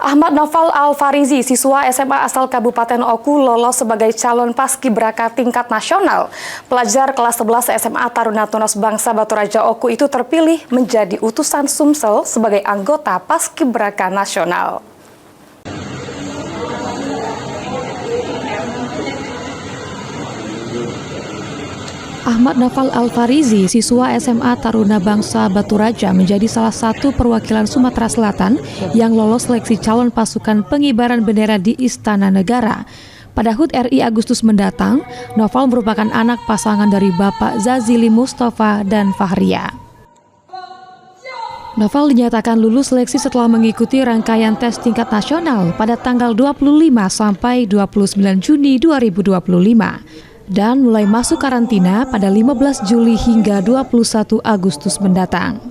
Ahmad Naufal Al-Farizi, siswa SMA asal Kabupaten Oku, lolos sebagai calon paskibraka tingkat nasional. Pelajar kelas 11 SMA Taruna Tunas Bangsa Baturaja Oku itu terpilih menjadi utusan Sumsel sebagai anggota paskibraka nasional. Ahmad Naufal Al-Farizi, siswa SMA Taruna Bangsa Baturaja, menjadi salah satu perwakilan Sumatera Selatan yang lolos seleksi calon pasukan pengibaran bendera di Istana Negara. Pada HUT RI Agustus mendatang, Naufal merupakan anak pasangan dari Bapak Zazili Mustafa dan Fahria. Naufal dinyatakan lulus seleksi setelah mengikuti rangkaian tes tingkat nasional pada tanggal 25 sampai 29 Juni 2025. Dan mulai masuk karantina pada 15 Juli hingga 21 Agustus mendatang.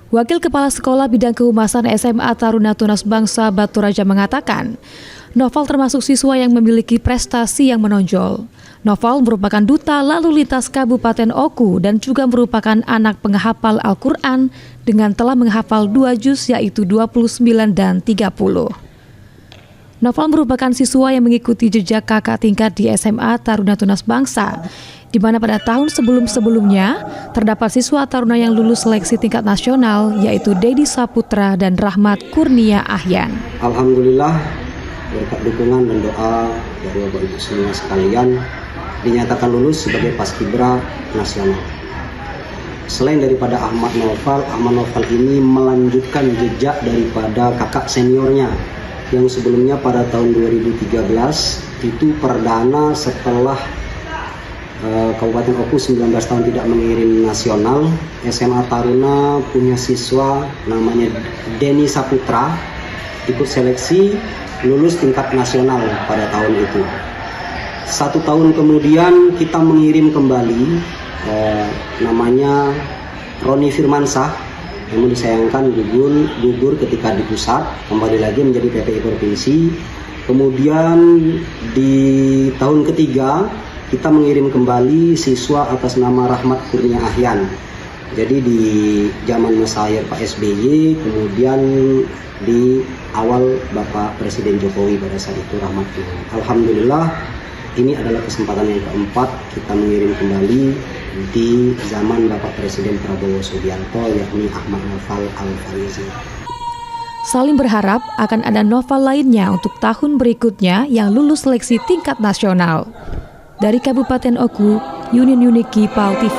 Wakil Kepala Sekolah Bidang Kehumasan SMA Taruna Tunas Bangsa Baturaja mengatakan, Naufal termasuk siswa yang memiliki prestasi yang menonjol. Naufal merupakan duta lalu lintas Kabupaten Oku dan juga merupakan anak penghafal Al-Quran dengan telah menghafal 2 juz yaitu 29 dan 30. Naufal merupakan siswa yang mengikuti jejak kakak tingkat di SMA Taruna Tunas Bangsa, di mana pada tahun sebelum-sebelumnya terdapat siswa taruna yang lulus seleksi tingkat nasional, yaitu Dedi Saputra dan Rahmat Kurnia Ahyan. Alhamdulillah, berkat dukungan dan doa dari Bapak Ibu semua sekalian, dinyatakan lulus sebagai paskibra nasional. Selain daripada Ahmad Naufal ini melanjutkan jejak daripada kakak seniornya, yang sebelumnya pada tahun 2013 itu perdana setelah Kabupaten Oku 19 tahun tidak mengirim nasional. SMA Taruna punya siswa namanya Dedi Saputra ikut seleksi lulus tingkat nasional pada tahun itu. 1 tahun kemudian kita mengirim kembali namanya Roni Firmansah, namun disayangkan gugur ketika di pusat, kembali lagi menjadi PPI Provinsi. Kemudian di tahun ketiga kita mengirim kembali siswa atas nama Rahmat Kurnia Ahyan. Jadi di zaman masa Pak SBY, kemudian di awal Bapak Presiden Jokowi pada saat itu Rahmat. Alhamdulillah, ini adalah kesempatan yang keempat kita mengirim kembali di zaman Bapak Presiden Prabowo Subianto, yakni Ahmad Naufal Al-Farizi. Salim berharap akan ada Naufal lainnya untuk tahun berikutnya yang lulus seleksi tingkat nasional. Dari Kabupaten Oku, Yunin Yuniki, PAL TV.